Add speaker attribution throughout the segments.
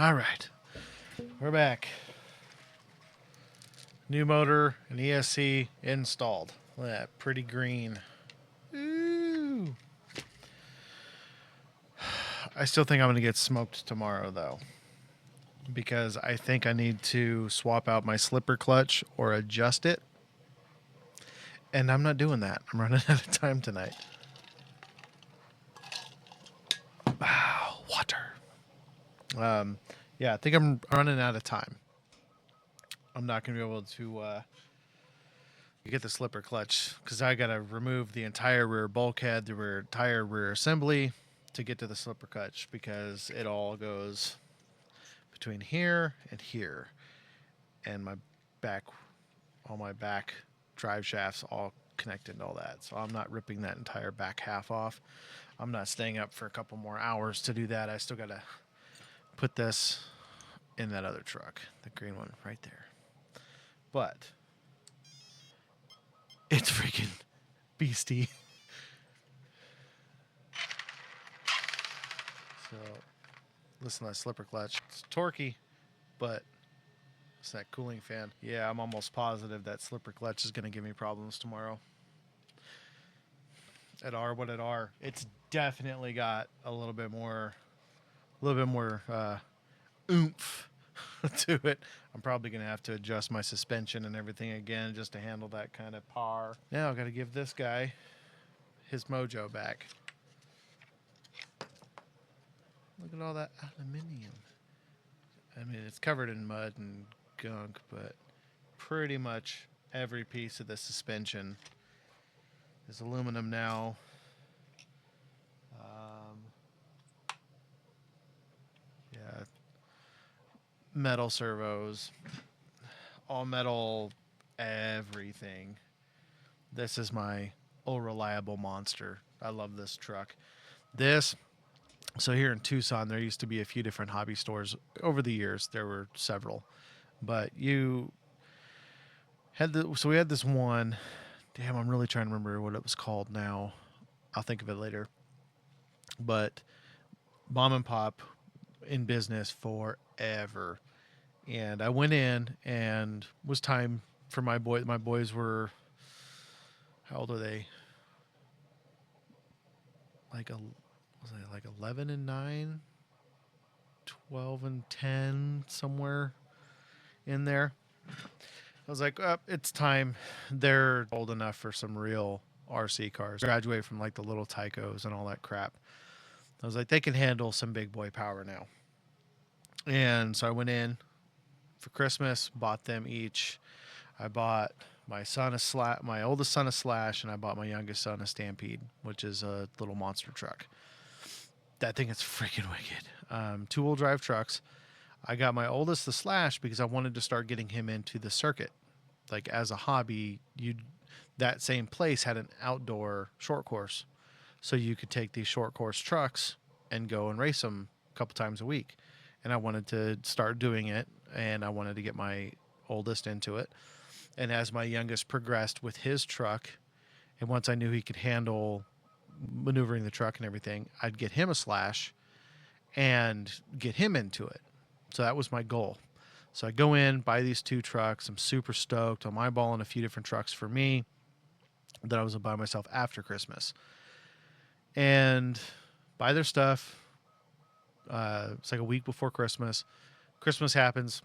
Speaker 1: All right, we're back. New motor and ESC installed. Look at that pretty green. Ooh. I still think I'm going to get smoked tomorrow, though, because I think I need to swap out my slipper clutch or adjust it. And I'm not doing that. I'm running out of time tonight. Wow, water. Yeah, I think I'm running out of time. I'm not going to be able to get the slipper clutch because I got to remove the entire rear bulkhead, the entire rear assembly to get to the slipper clutch because it all goes between here and here, and my back, all my back drive shafts all connected and all that. So I'm not ripping that entire back half off. I'm not staying up for a couple more hours to do that. I still got to put this in that other truck, the green one right there. But it's freaking beastie. So listen to that slipper clutch. It's torquey, but it's that cooling fan. Yeah, I'm almost positive that slipper clutch is going to give me problems tomorrow. At R what at R. It's definitely got a little bit more oomph to it. I'm probably going to have to adjust my suspension and everything again just to handle that kind of power. Now I've got to give this guy his mojo back. Look at all that aluminium. I mean, it's covered in mud and gunk, but pretty much every piece of the suspension is aluminum now. Yeah, metal servos, all metal, everything. This is my old reliable monster. I love this truck. So here in Tucson, there used to be a few different hobby stores. Over the years, there were several. But we had this one. Damn, I'm really trying to remember what it was called now. I'll think of it later. But mom and pop in business forever. And I went in and it was time for my boys were, how old are they? Like 11 and 9, 12 and 10, somewhere in there. I was like, it's time. They're old enough for some real RC cars. Graduate from like the little Tycos and all that crap. I was like, they can handle some big boy power now. And so I went in for Christmas, bought them each. I bought my oldest son a Slash, and I bought my youngest son a Stampede, which is a little monster truck. That thing is freaking wicked. 2-wheel drive trucks. I got my oldest the Slash because I wanted to start getting him into the circuit. Like as a hobby, that same place had an outdoor short course. So you could take these short course trucks and go and race them a couple times a week. And I wanted to start doing it, and I wanted to get my oldest into it. And as my youngest progressed with his truck, and once I knew he could handle maneuvering the truck and everything, I'd get him a Slash and get him into it. So that was my goal. So I go in, buy these 2 trucks. I'm super stoked. I'm eyeballing a few different trucks for me that I was going to buy myself after Christmas. And buy their stuff. It's like a week before Christmas. Christmas happens.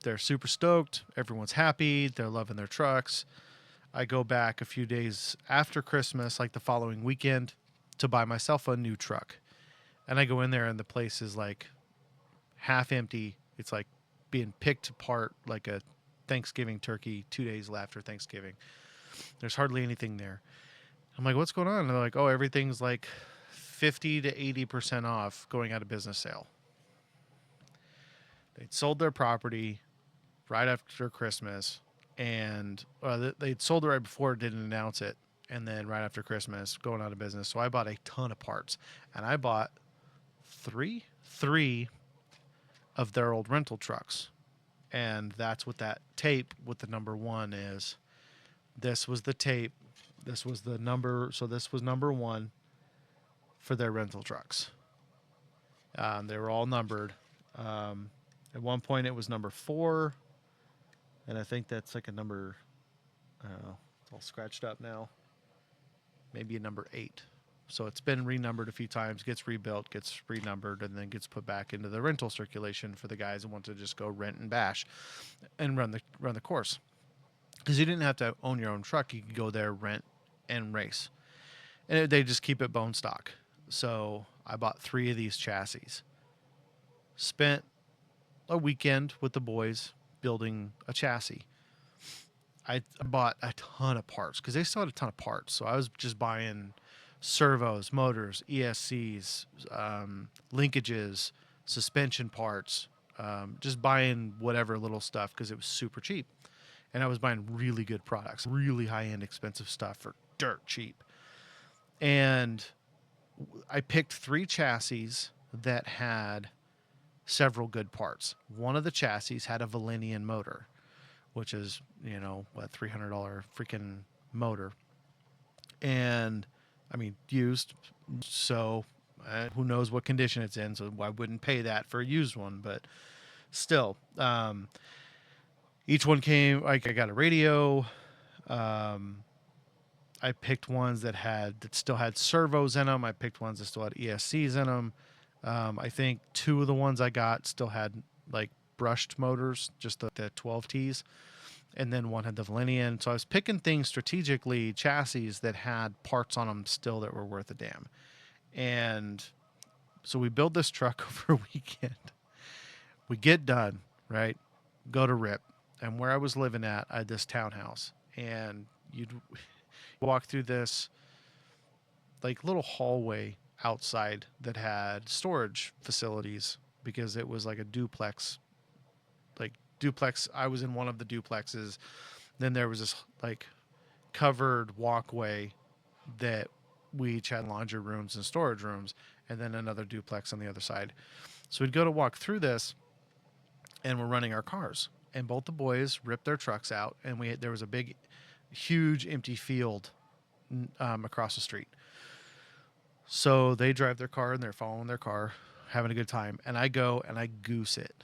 Speaker 1: They're super stoked. Everyone's happy. They're loving their trucks. I go back a few days after Christmas, like the following weekend, to buy myself a new truck. And I go in there and the place is like half empty. It's like being picked apart like a Thanksgiving turkey 2 days after Thanksgiving. There's hardly anything there. I'm like, what's going on? And they're like, oh, everything's like 50 to 80% off going out of business sale. They'd sold their property right after Christmas, and they'd sold it right before, didn't announce it, and then right after Christmas, going out of business. So I bought a ton of parts, and I bought three of their old rental trucks, and that's what that tape with the number 1 is. This was the tape. This was the number. So this was number 1 for their rental trucks. They were all numbered, At one point, it was number 4, and I think that's like a number. I don't know. It's all scratched up now. Maybe a number 8. So it's been renumbered a few times, gets rebuilt, gets renumbered, and then gets put back into the rental circulation for the guys who want to just go rent and bash and run the course. Because you didn't have to own your own truck; you could go there, rent, and race, and they just keep it bone stock. So I bought 3 of these chassis. Spent a weekend with the boys building a chassis. I bought a ton of parts because they still had a ton of parts. So I was just buying servos, motors, ESCs, linkages, suspension parts, just buying whatever little stuff because it was super cheap. And I was buying really good products, really high-end expensive stuff for dirt cheap. And I picked 3 chassis that had several good parts. One of the chassis had a Valenian motor, which is, what, $300 freaking motor. And, I mean, used, so who knows what condition it's in, so I wouldn't pay that for a used one, but still. Each one came, like, I got a radio. I picked ones that still had servos in them. I picked ones that still had ESCs in them. I think 2 of the ones I got still had, like, brushed motors, just the 12Ts, and then one had the Valenian. So I was picking things strategically, chassis that had parts on them still that were worth a damn. And so we build this truck over a weekend. We get done, right? Go to RIP. And where I was living at, I had this townhouse. And you'd walk through this, like, little hallway outside that had storage facilities because it was like a duplex. I was in one of the duplexes. Then there was this, like, covered walkway that we each had laundry rooms and storage rooms, and then another duplex on the other side. So we'd go to walk through this, and we're running our cars. And both the boys ripped their trucks out, and there was a big, huge empty field across the street. So they drive their car, and they're following their car, having a good time. And I go and I goose it.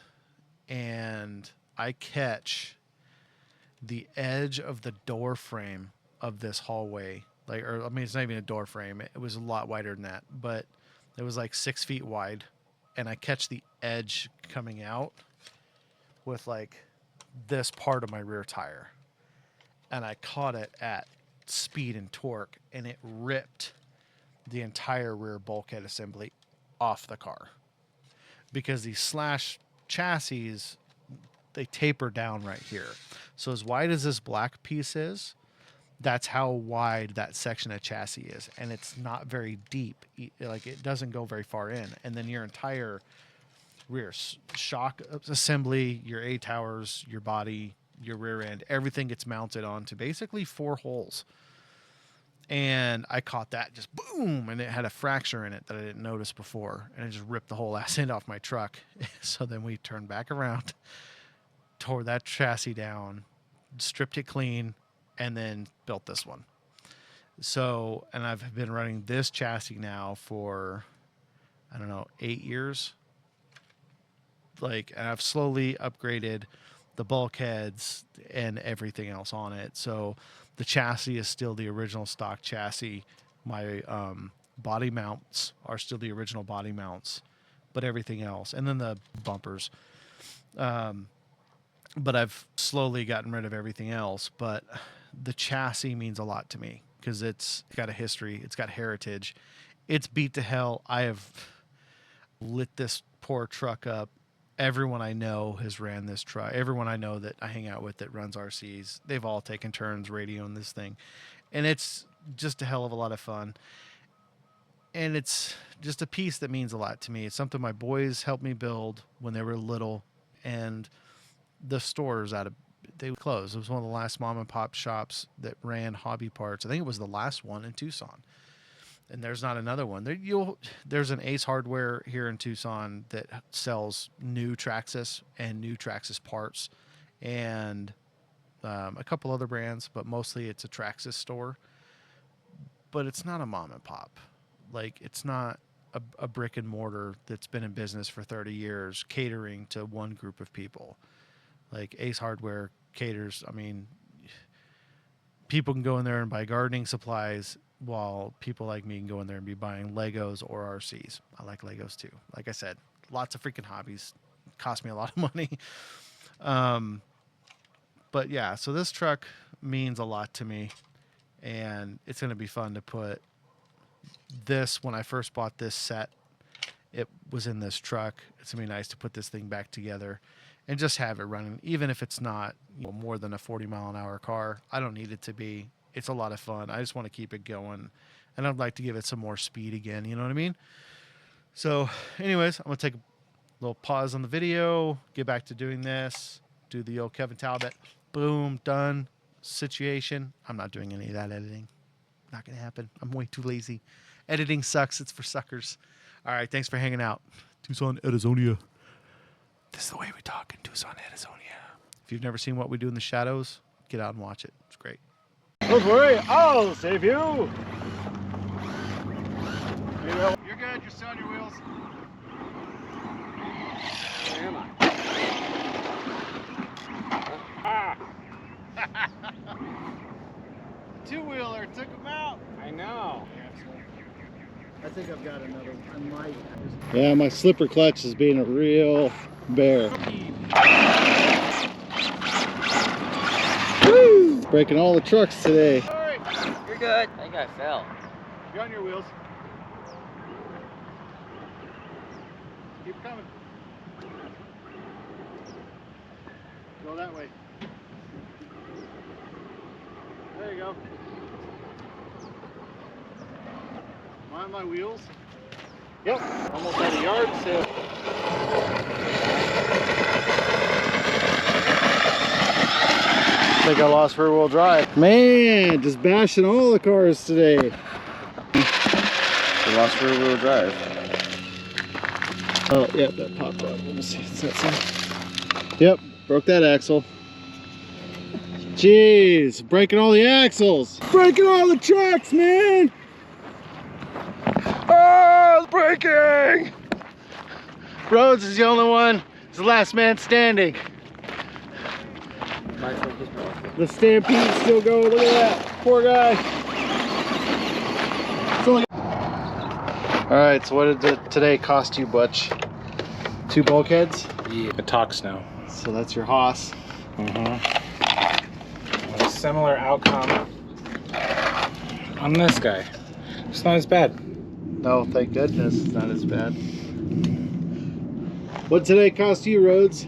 Speaker 1: And I catch the edge of the door frame of this hallway. It's not even a door frame. It was a lot wider than that. But it was like 6 feet wide. And I catch the edge coming out with, like, this part of my rear tire. And I caught it at speed and torque. And it ripped the entire rear bulkhead assembly off the car. Because these slash chassis, they taper down right here. So as wide as this black piece is, that's how wide that section of chassis is. And it's not very deep. Like, it doesn't go very far in. And then your entire rear shock assembly, your A-towers, your body, your rear end, everything gets mounted onto basically 4 holes. And I caught that just boom, and it had a fracture in it that I didn't notice before, and it just ripped the whole ass end off my truck. So then we turned back around, tore that chassis down, stripped it clean, and then built this one. So, and I've been running this chassis now for, 8 years. And I've slowly upgraded the bulkheads and everything else on it. So the chassis is still the original stock chassis. My body mounts are still the original body mounts, but everything else. And then the bumpers. But I've slowly gotten rid of everything else. But the chassis means a lot to me because it's got a history. It's got heritage. It's beat to hell. I have lit this poor truck up. Everyone I know has ran this truck. Everyone I know that I hang out with that runs RCs, they've all taken turns radioing this thing. And it's just a hell of a lot of fun. And it's just a piece that means a lot to me. It's something my boys helped me build when they were little. And the stores they closed. It was one of the last mom and pop shops that ran hobby parts. I think it was the last one in Tucson. And there's not another one. There's an Ace Hardware here in Tucson that sells new Traxxas and new Traxxas parts, and a couple other brands, but mostly it's a Traxxas store. But it's not a mom and pop. Like, it's not a brick and mortar that's been in business for 30 years, catering to one group of people. Like Ace Hardware caters. I mean, people can go in there and buy gardening supplies, while people like me can go in there and be buying Legos or RCs. I like Legos too. Like I said, lots of freaking hobbies. Cost me a lot of money. But yeah, so this truck means a lot to me, and it's going to be fun to put this. When I first bought this set, it was in this truck. It's going to be nice to put this thing back together and just have it running, even if it's not, you know, more than a 40-mile-an-hour car. I don't need it to be. It's a lot of fun. I just want to keep it going, and I'd like to give it some more speed again. You know what I mean? So anyways, I'm going to take a little pause on the video, get back to doing this, do the old Kevin Talbot, boom, done situation. I'm not doing any of that editing. Not going to happen. I'm way too lazy. Editing sucks. It's for suckers. All right, thanks for hanging out. Tucson, Arizona. This is the way we talk in Tucson, Arizona. If you've never seen What We Do in the Shadows, get out and watch it. It's great.
Speaker 2: Don't worry, I'll save you.
Speaker 1: You're good. You're still on your wheels.
Speaker 2: Where am I? Ah!
Speaker 1: Two-wheeler took him out.
Speaker 2: I know.
Speaker 3: I think I've got another one.
Speaker 2: Yeah, my slipper clutch is being a real bear. Woo! Breaking all the trucks today.
Speaker 1: Sorry.
Speaker 4: You're good. I think I fell.
Speaker 1: You're on your wheels. Keep coming. Go that way. There you go. Am I on my wheels?
Speaker 2: Yep, almost at a yard sale. I think I lost rear-wheel drive. Man, just bashing all the cars today. I lost rear-wheel drive. Oh, yeah, that popped up. Let me see. Is that some? Yep, broke that axle. Jeez, breaking all the axles. Breaking all the trucks, man. Oh, it's breaking. Rhodes is the only one. He's the last man standing. The Stampede's still going. Look at that. Poor guy. Alright, so what did today cost you, Butch? 2 bulkheads?
Speaker 5: Yeah, it talks now.
Speaker 2: So that's your Haas.
Speaker 5: A similar outcome on this guy. It's not as bad.
Speaker 2: No, thank goodness it's not as bad. What today cost you, Rhodes?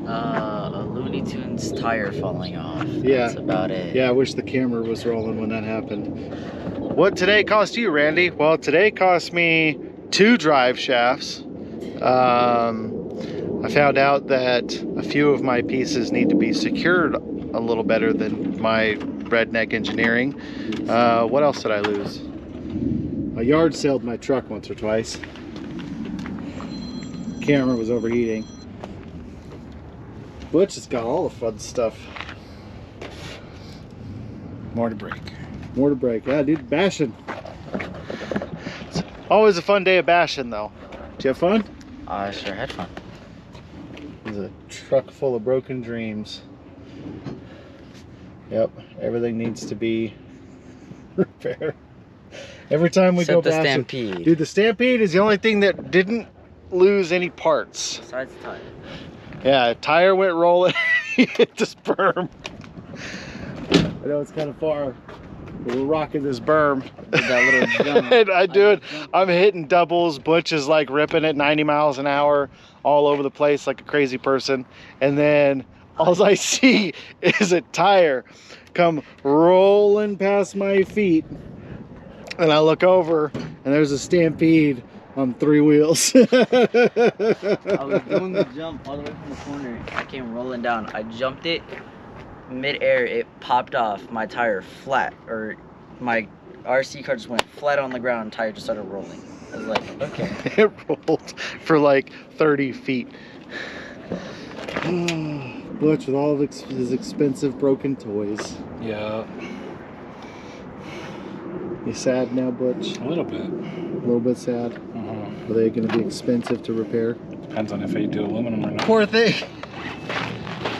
Speaker 4: A Looney Tunes tire falling off.
Speaker 2: Yeah.
Speaker 4: That's about it.
Speaker 2: Yeah, I wish the camera was rolling when that happened. What today cost you, Randy? Well, today cost me 2 drive shafts. I found out that a few of my pieces need to be secured a little better than my redneck engineering. What else did I lose? I yard sailed my truck once or twice. Camera was overheating. Butch has got all the fun stuff.
Speaker 5: More to break.
Speaker 2: More to break. Yeah, dude, bashing. It's always a fun day of bashing, though. Did you have fun?
Speaker 4: I sure had fun.
Speaker 2: There's a truck full of broken dreams. Yep, everything needs to be repaired. Every time we go
Speaker 4: Except the
Speaker 2: bashing.
Speaker 4: Stampede.
Speaker 2: Dude, the Stampede is the only thing that didn't lose any parts.
Speaker 4: Besides the tire.
Speaker 2: Yeah, tire went rolling. Hit this berm. I know it's kind of far, but we're rocking this berm.
Speaker 4: With that little jump.
Speaker 2: And I do it. I'm hitting doubles. Butch is like ripping at 90 miles an hour all over the place like a crazy person. And then all I see is a tire come rolling past my feet. And I look over and there's a Stampede on 3 wheels.
Speaker 4: I was doing the jump all the way from the corner. I came rolling down. I jumped it. Mid-air, it popped off. My tire flat. Or my RC car just went flat on the ground. Tire just started rolling. I was like, okay.
Speaker 2: It rolled for like 30 feet. Butch with all of his expensive broken toys.
Speaker 5: Yeah,
Speaker 2: You sad now, Butch?
Speaker 5: a little bit.
Speaker 3: little bit sad. Are they going to be expensive to repair?
Speaker 5: Depends on if they do aluminum or not.
Speaker 2: Poor thing.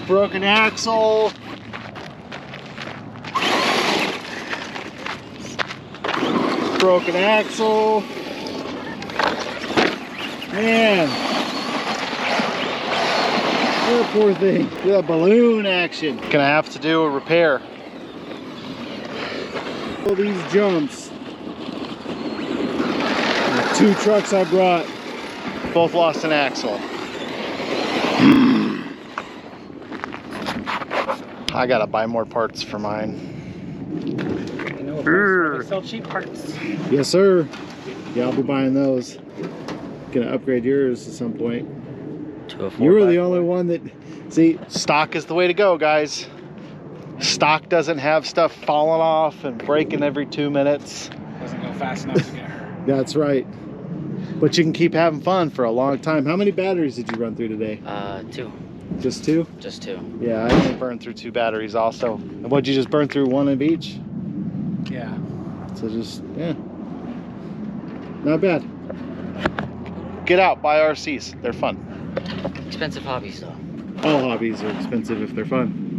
Speaker 2: Broken axle. Broken axle. Man.
Speaker 3: Oh, poor thing.
Speaker 2: Look at that balloon action. Gonna have to do a repair.
Speaker 3: All these jumps. The 2 trucks I brought.
Speaker 2: Both lost an axle. I gotta buy more parts for mine.
Speaker 5: You know, they sell cheap parts.
Speaker 3: Yes, sir. Yeah, I'll be buying those. Gonna upgrade yours at some point.
Speaker 4: To a 4x4.
Speaker 3: You were the only one that. See,
Speaker 2: Stock is the way to go, guys. Stock doesn't have stuff falling off and breaking every 2 minutes.
Speaker 5: Doesn't go fast enough to get hurt.
Speaker 3: that's right. But you can keep having fun for a long time. How many batteries did you run through today?
Speaker 4: 2.
Speaker 3: Just 2?
Speaker 4: Just 2.
Speaker 3: Yeah,
Speaker 2: I only burned through 2 batteries also.
Speaker 3: And what'd you just burn through? 1 of each?
Speaker 5: Yeah.
Speaker 3: So just, yeah. Not bad.
Speaker 2: Get out, buy RCs. They're fun.
Speaker 4: Expensive hobbies though.
Speaker 3: All hobbies are expensive if they're fun.